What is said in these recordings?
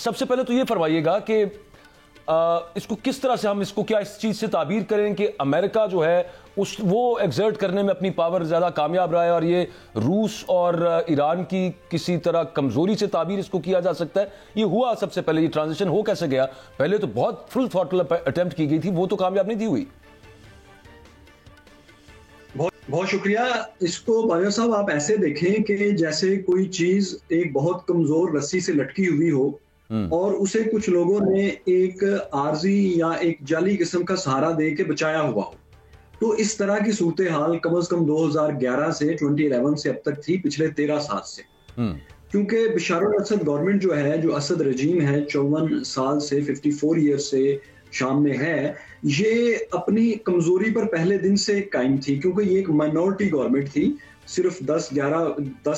सबसे पहले तो ये फरमाइएगा कि इसको किस तरह से हम इसको क्या इस चीज से ताबीर करें कि अमेरिका जो है वो एग्जर्ट करने में अपनी पावर ज्यादा कामयाब रहा है और ये रूस और ईरान की किसी तरह कमजोरी से ताबीर इसको किया जा सकता है? ये हुआ सबसे पहले, ये ट्रांजिशन हो कैसे गया? पहले तो बहुत फुल थ्रॉटल अटेम्प्ट की गई थी, वो तो कामयाब नहीं थी हुई। बहुत शुक्रिया। इसको बायो साहब आप ऐसे देखें कि जैसे कोई चीज एक बहुत कमजोर रस्सी से लटकी हुई हो और उसे कुछ लोगों ने एक आरजी या एक जाली किस्म का सहारा दे के बचाया हुआ हो। तो इस तरह की सूरत हाल कम से कम 2011 से 2011 से अब तक थी, पिछले 13 साल से। क्योंकि बशार अल असद गवर्नमेंट जो है, जो असद रजीम है 54 साल से 54 ईयर से शाम में है, ये अपनी कमजोरी पर पहले दिन से कायम थी, क्योंकि ये एक माइनॉरिटी गवर्नमेंट थी। सिर्फ 10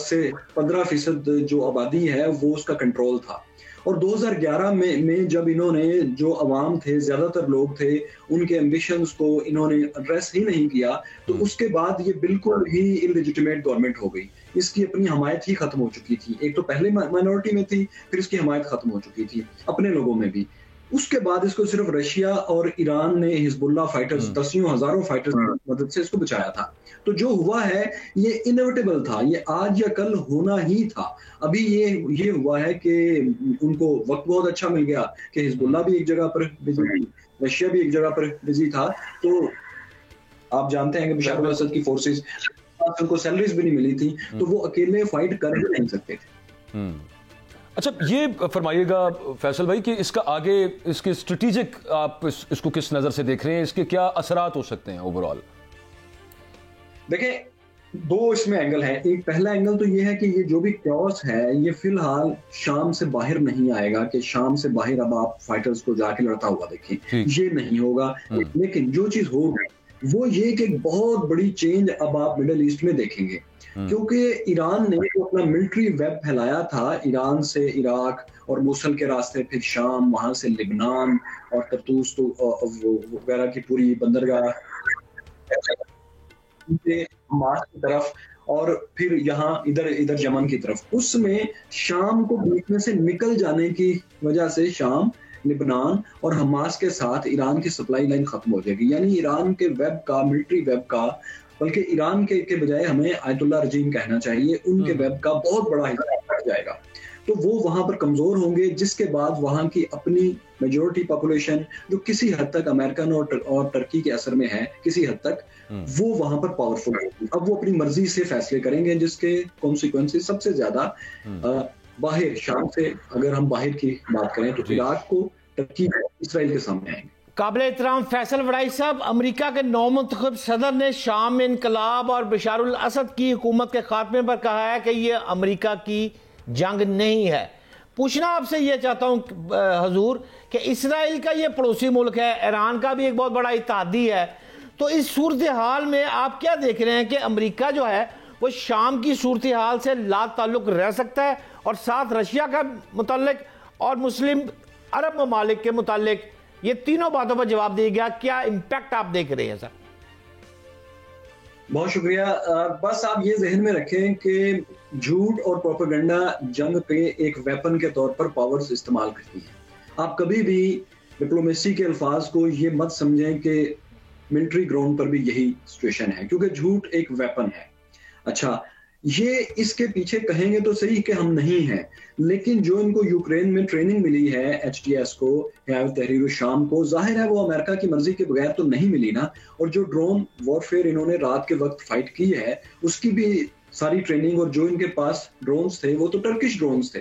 से 15% जो आबादी है वो उसका कंट्रोल था। और 2011 में जब इन्होंने, जो अवाम थे, ज्यादातर लोग थे, उनके एम्बिशंस को इन्होंने एड्रेस ही नहीं किया, तो उसके बाद ये बिल्कुल ही इलेजिटिमेट गवर्नमेंट हो गई। इसकी अपनी हमायत ही खत्म हो चुकी थी। एक तो पहले माइनॉरिटी में थी, फिर इसकी हमायत खत्म हो चुकी थी अपने लोगों में भी। उसके बाद इसको सिर्फ रशिया और ईरान ने हिजबुल्लाह फाइटर्स, दसियों हजारों फाइटर्स की मदद से इसको बचाया था। तो जो हुआ है ये इनएविटेबल था, ये आज या कल होना ही था। अभी ये हुआ है कि उनको वक्त बहुत अच्छा मिल गया कि हिजबुल्लाह भी एक जगह पर बिजी, रशिया भी एक जगह पर बिजी था। तो आप जानते हैं कि बशार अल असद की फोर्सेस, उनको सैलरीज भी नहीं मिली थी, तो वो अकेले फाइट कर ही नहीं सकते थे। अच्छा, ये फरमाइएगा फैसल भाई कि इसका आगे, इसके स्ट्रेटेजिक आप इसको किस नजर से देख रहे हैं, इसके क्या असरात हो सकते हैं ओवरऑल? देखिए, दो इसमें एंगल है। एक पहला एंगल तो ये है कि ये जो भी क्रॉस है ये फिलहाल शाम से बाहर नहीं आएगा, कि शाम से बाहर अब आप फाइटर्स को जाके लड़ता हुआ देखें, ये नहीं होगा। लेकिन जो चीज होगी वो ये कि बहुत बड़ी चेंज अब आप मिडिल ईस्ट में देखेंगे, क्योंकि ईरान ने जो अपना मिलिट्री वेब फैलाया था, ईरान से इराक और मूसल के रास्ते, फिर शाम, वहां से लिबनान और तरतूस वगैरह की पूरी बंदरगाह हमास की तरफ, और फिर यहाँ इधर यमन की तरफ, उसमें शाम को बीच में से निकल जाने की वजह से शाम, लिबनान और हमास के साथ ईरान की सप्लाई लाइन खत्म हो जाएगी। यानी ईरान के वेब का, मिलिट्री वेब का, बल्कि ईरान के बजाय हमें आयतुल्लाह रजीम कहना चाहिए, उनके वेब का बहुत बड़ा हिस्सा हट जाएगा। तो वो वहां पर कमजोर होंगे, जिसके बाद वहां की अपनी मेजॉरिटी पॉपुलेशन, जो किसी हद तक अमेरिकन और टर्की के असर में है, किसी हद तक वो वहां पर पावरफुल होगी। अब वो अपनी मर्जी से फैसले करेंगे, जिसके कॉन्सिक्वेंसेस सबसे ज्यादा बाहर, शाम से अगर हम बाहर की बात करें तो इराक को, टर्की, इसराइल के सामने आएंगे। काबिल एहतराम फैसल वड़ाई साहब, अमेरिका के नौमुंतखब सदर ने शाम में इनकलाब और बशार अल असद की हुकूमत के खात्मे पर कहा है कि ये अमेरिका की जंग नहीं है। पूछना आपसे ये चाहता हूँ हजूर कि इसराइल का ये पड़ोसी मुल्क है, ईरान का भी एक बहुत बड़ा इत्तेहादी है, तो इस सूरत हाल में आप क्या देख रहे हैं कि अमेरिका जो है वो शाम की सूरत हाल से ला ताल्लुक रह सकता है, और साथ रशिया का मुतालिक और मुस्लिम अरब ममालिक के मुतालिक, ये तीनों बातों पर जवाब दिएगा, क्या इम्पैक्ट आप देख रहे हैं सर? बहुत शुक्रिया। बस आप ये जहन में रखें कि झूठ और प्रोपेगेंडा जंग पे एक वेपन के तौर पर पावर्स इस्तेमाल करती है। आप कभी भी डिप्लोमेसी के अल्फाज को ये मत समझें कि मिलिट्री ग्राउंड पर भी यही सिचुएशन है, क्योंकि झूठ एक वेपन है। अच्छा, ये इसके पीछे कहेंगे तो सही कि हम नहीं हैं, लेकिन जो इनको यूक्रेन में ट्रेनिंग मिली है, HTS को या तहरीर शाम को, जाहिर है वो अमेरिका की मर्जी के बगैर तो नहीं मिली ना। और जो ड्रोन वॉरफेयर इन्होंने रात के वक्त फाइट की है, उसकी भी सारी ट्रेनिंग, और जो इनके पास ड्रोन्स थे वो तो टर्किश ड्रोन्स थे।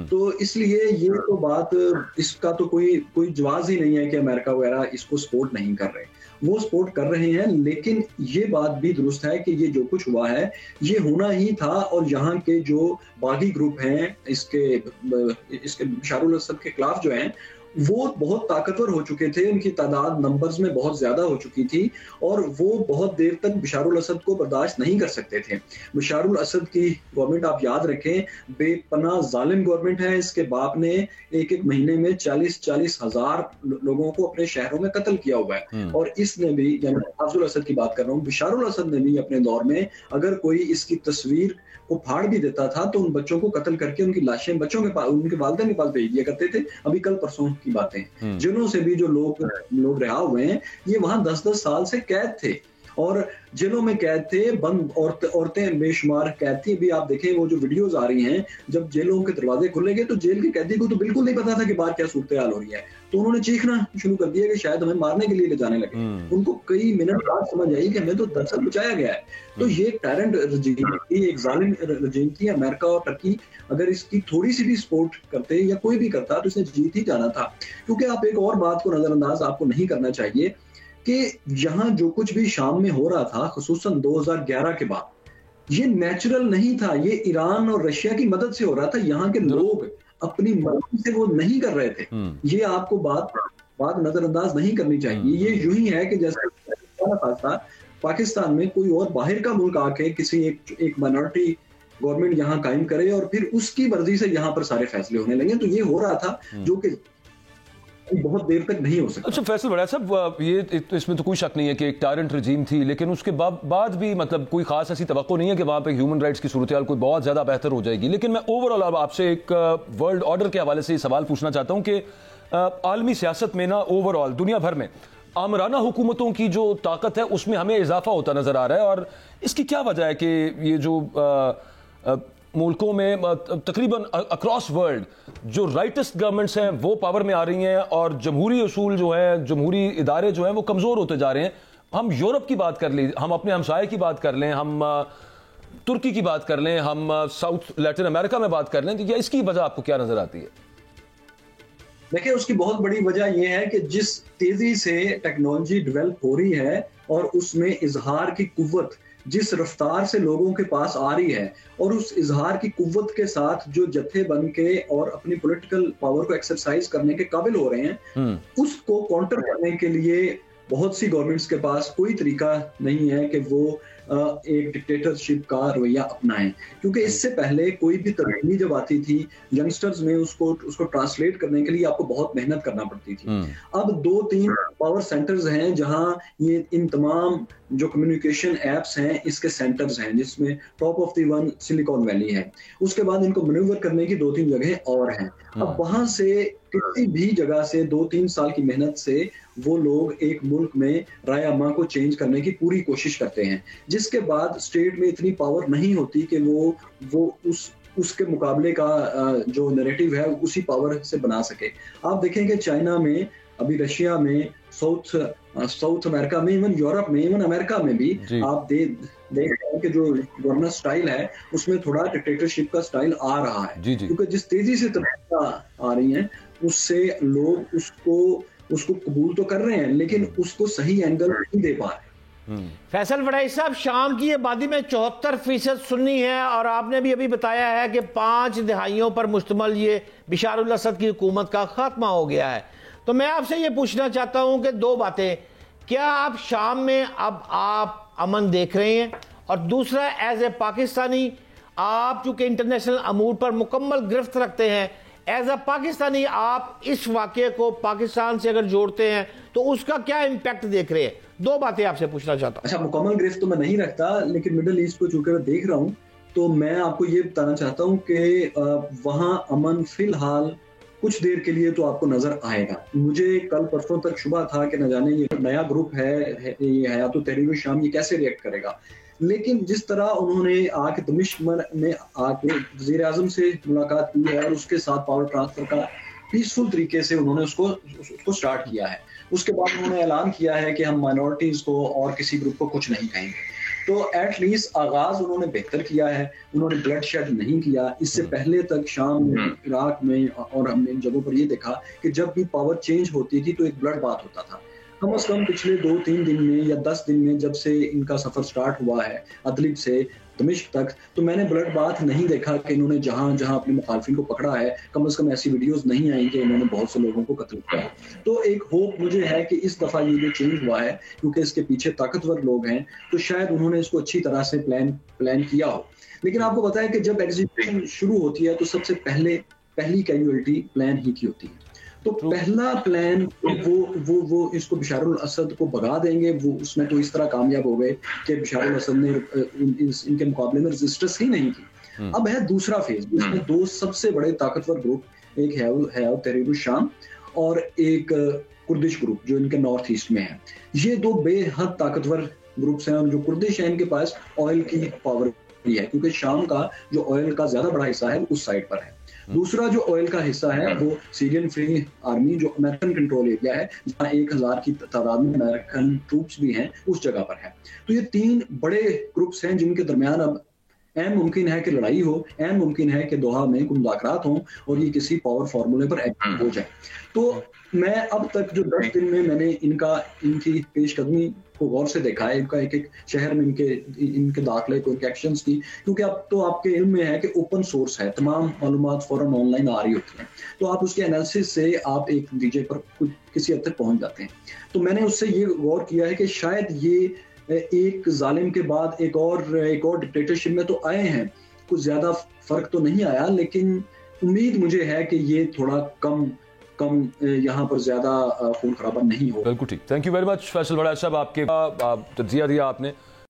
तो इसलिए ये तो बात, इसका तो कोई जवाब ही नहीं है कि अमेरिका वगैरह इसको सपोर्ट नहीं कर रहे। वो सपोर्ट कर रहे हैं, लेकिन ये बात भी दुरुस्त है कि ये जो कुछ हुआ है ये होना ही था। और यहाँ के जो बागी ग्रुप हैं इसके बशार अल असद के खिलाफ जो हैं, वो बहुत ताकतवर हो चुके थे, उनकी तादाद नंबर्स में बहुत ज्यादा हो चुकी थी और वो बहुत देर तक बशारुल असद को बर्दाश्त नहीं कर सकते थे। बशारुल असद की गवर्नमेंट आप याद रखें बेपनाह जालिम गवर्नमेंट है। इसके बाप ने एक महीने में 40-40 हजार लोगों को अपने शहरों में कत्ल किया हुआ है। और इसने भी, यानी हाफिजुल असद की बात कर रहा हूँ, बशारुल असद ने भी अपने दौर में अगर कोई इसकी तस्वीर को फाड़ भी देता था तो उन बच्चों को कत्ल करके उनकी लाशें बच्चों के पास, उनके वालिदैन के पास भेज दिया करते थे। अभी कल परसों की बातें, जेलों से भी जो लोग रिहा हुए हैं ये वहां 10-10 साल से कैद थे और जेलों में कैद थे, बंद औरतें बेशुमार कैद थी। अभी आप देखें वो जो वीडियोस आ रही हैं, जब जेलों के दरवाजे खुलेंगे तो जेल के कैदी को तो बिल्कुल नहीं पता था कि बाहर क्या सूरत हाल हो रही है, तो उन्होंने चीखना शुरू कर दिया कि शायद हमें मारने के लिए ले जाने लगे। उनको कई मिनट बाद समझ आई कि हमें तो दरअसल बचाया गया है। तो ये टैरेंट रजीम थी, एक जालिम रजीम थी। अमेरिका और टर्की अगर इसकी थोड़ी सी भी सपोर्ट करते या कोई भी करता तो इसने जीत ही जाना था। क्योंकि आप एक और बात को नजरअंदाज आपको नहीं करना चाहिए कि यहाँ जो कुछ भी शाम में हो रहा था, खुसूसन 2011 के बाद, ये नेचुरल नहीं था, ये ईरान और रशिया की मदद से हो रहा था। यहाँ के लोग अपनी मर्जी से वो नहीं कर रहे थे। ये आपको बात नजरअंदाज नहीं करनी चाहिए। ये यूं ही है कि जैसे पाकिस्तान में कोई और बाहर का मुल्क आके किसी एक माइनॉरिटी गवर्नमेंट यहाँ कायम करे और फिर उसकी मर्जी से यहाँ पर सारे फैसले होने लगे। तो ये हो रहा था जो कि बहुत देर तक नहीं हो सकता। अच्छा फैसल बड़ा साहब, ये इसमें तो कोई शक नहीं है कि एक टायरेंट रजीम थी, लेकिन उसके बाद भी मतलब कोई खास ऐसी तवक्को नहीं है कि वहाँ पे ह्यूमन राइट्स की सूरत हाल कोई बहुत ज़्यादा बेहतर हो जाएगी। लेकिन मैं ओवरऑल अब आपसे एक वर्ल्ड ऑर्डर के हवाले से ये सवाल पूछना चाहता हूँ कि आलमी सियासत में ना ओवरऑल दुनिया भर में आमराना हुकूमतों की जो ताकत है उसमें हमें इजाफा होता नज़र आ रहा है, और इसकी क्या वजह है कि ये जो मुल्कों में तकरीबन अक्रॉस वर्ल्ड जो राइटिस्ट गवर्नमेंट्स हैं वो पावर में आ रही हैं और जमहूरी उसूल जो है, जमहूरी इदारे जो हैं वो कमज़ोर होते जा रहे हैं। हम यूरोप की बात कर ली, हम अपने हमसाये की बात कर लें, हम तुर्की की बात कर लें, हम साउथ लैटिन अमेरिका में बात कर लें, तो इसकी वजह आपको क्या नज़र आती है? देखिए उसकी बहुत बड़ी वजह यह है कि जिस तेजी से टेक्नोलॉजी डेवलप हो रही है और उसमें इजहार की कुव्वत जिस रफ्तार से लोगों के पास आ रही है और उस इजहार की कुव्वत के साथ जो जत्थे बन के और अपनी पॉलिटिकल पावर को एक्सरसाइज करने के काबिल हो रहे हैं, उसको काउंटर करने के लिए बहुत सी गवर्नमेंट्स के पास कोई तरीका नहीं है कि वो एक डिक्टेटरशिप का रवैया अपनाएं। क्योंकि इससे पहले कोई भी तब्दीली जब आती थी यंगस्टर्स में उसको ट्रांसलेट करने के लिए आपको बहुत मेहनत करना पड़ती थी। अब 2-3 पावर सेंटर्स हैं जहां ये इन तमाम जो कम्युनिकेशन एप्स हैं इसके सेंटर्स हैं, जिसमें top of the one silicon valley है। उसके बाद इनको मैन्यूवर करने की 2-3 जगह और हैं। अब वहां से किसी भी जगह से 2-3 साल की मेहनत से वो लोग एक मुल्क में राय अम्मा को चेंज करने की पूरी कोशिश करते हैं, जिसके बाद स्टेट में इतनी पावर नहीं होती कि वो उसके मुकाबले का जो नैरेटिव है उसी पावर से बना सके। आप देखें कि चाइना में, अभी रशिया में, साउथ अमेरिका में, इवन यूरोप में, इवन अमेरिका में भी आप देख रहे हैं कि जो गवर्नर स्टाइल है उसमें थोड़ा डिक्टेटरशिप का स्टाइल आ रहा है। क्योंकि जिस तेजी से तब्दीलियां आ रही हैं उससे लोग उसको कबूल तो कर रहे हैं लेकिन उसको सही एंगल नहीं दे पा रहे। फैसल वड़ाई साहब, शाम की आबादी में 74% सुन्नी है और आपने भी अभी बताया है कि 5 दहाइयों पर मुश्तमल ये बशारुल असद की हुकूमत का खात्मा हो गया है। तो मैं आपसे ये पूछना चाहता हूं कि 2 बातें, क्या आप शाम में अब आप अमन देख रहे हैं, और दूसरा एज ए पाकिस्तानी आप चूंकि इंटरनेशनल अमूर पर मुकम्मल गिरफ्त रखते हैं, एज ए पाकिस्तानी आप इस वाक़े को पाकिस्तान से अगर जोड़ते हैं तो उसका क्या इम्पैक्ट देख रहे हैं? 2 बातें आपसे पूछना चाहता हूं। अच्छा, मुकम्मल गिरफ्त तो मैं नहीं रखता, लेकिन मिडिल ईस्ट को चूंकि मैं देख रहा हूं तो मैं आपको ये बताना चाहता हूं कि वहां अमन फिलहाल कुछ देर के लिए तो आपको नजर आएगा। मुझे कल परसों तक शुबा था कि न जाने ये नया ग्रुप है ये हयात तहरीर शाम, ये कैसे रिएक्ट करेगा। लेकिन जिस तरह उन्होंने आके दमिश्क में आके वज़ीर आज़म से मुलाकात की है और उसके साथ पावर ट्रांसफर का पीसफुल तरीके से उन्होंने उसको स्टार्ट किया है, उसके बाद उन्होंने ऐलान किया है कि हम माइनॉरिटीज को और किसी ग्रुप को कुछ नहीं कहेंगे। तो एटलीस्ट आगाज उन्होंने बेहतर किया है, उन्होंने ब्लड शेड नहीं किया। इससे पहले तक शाम में, इराक में और हमने इन जगहों पर ये देखा कि जब भी पावर चेंज होती थी तो एक ब्लड बात होता था। कम से कम पिछले 2-3 दिन में या 10 दिन में जब से इनका सफर स्टार्ट हुआ है अदलिब से, दमिश्क तक, तो मैंने ब्लड बाथ नहीं देखा कि इन्होंने जहां जहां अपने मुखालफिन को पकड़ा है, कम से कम ऐसी वीडियोस नहीं आई कि इन्होंने बहुत से लोगों को कत्ल किया। तो एक होप मुझे है कि इस दफा ये जो चेंज हुआ है, क्योंकि इसके पीछे ताकतवर लोग हैं, तो शायद उन्होंने इसको अच्छी तरह से प्लान किया हो। लेकिन आपको पता है कि जब एग्जीक्यूशन शुरू होती है तो सबसे पहली कैजुअलिटी प्लान ही की होती है। तो पहला प्लान वो इसको बशारुल असद को भगा देंगे, वो उसमें तो इस तरह कामयाब हो गए कि बशारुल असद ने इनके मुकाबले में रेजिस्टेंस ही नहीं की। अब है दूसरा फेज, जिसमें दो सबसे बड़े ताकतवर ग्रुप, एक है तहरीर शाम और एक कुर्दिश ग्रुप जो इनके नॉर्थ ईस्ट में है। ये दो बेहद ताकतवर ग्रुप्स हैं, और जो कुर्दिश है इनके पास ऑयल की पावर भी है, क्योंकि शाम का जो ऑयल का ज्यादा बड़ा हिस्सा है उस साइड पर है। दूसरा जो ऑयल का हिस्सा है वो सीरियन फ्री आर्मी जो अमेरिकन कंट्रोल एरिया है, जहां 1000 की तादाद में अमेरिकन ट्रूप्स भी हैं, उस जगह पर है। तो ये तीन बड़े ग्रुप्स हैं जिनके दरमियान अब ऐन मुमकिन है कि लड़ाई हो, ऐन मुमकिन है कि दोहा में कोई मुज़ाकरात हों और ये किसी पावर फार्मूले पर एक्टिव हो जाए। तो मैं अब तक जो 10 दिन में मैंने इनकी पेशकदमी को गौर से देखा है, इनका एक शहर में इनके दाखिले को, इनके एक्शंस की, क्योंकि अब तो आपके इल्म में है कि ओपन सोर्स है, तमाम मालूमात फौरन ऑनलाइन आ रही होती हैं, तो आप उसके एनालिसिस से आप एक नतीजे पर किसी हद तक पहुंच जाते हैं। तो मैंने उससे ये गौर किया है कि शायद ये एक जालिम के बाद एक और डिक्टेटरशिप में तो आए हैं, कुछ ज्यादा फर्क तो नहीं आया, लेकिन उम्मीद मुझे है कि ये थोड़ा कम यहाँ पर ज्यादा खून खराबा नहीं हो। बिल्कुल ठीक। Thank you very much Faisal Waraich साहब, आपके तज्जिया दिया आपने।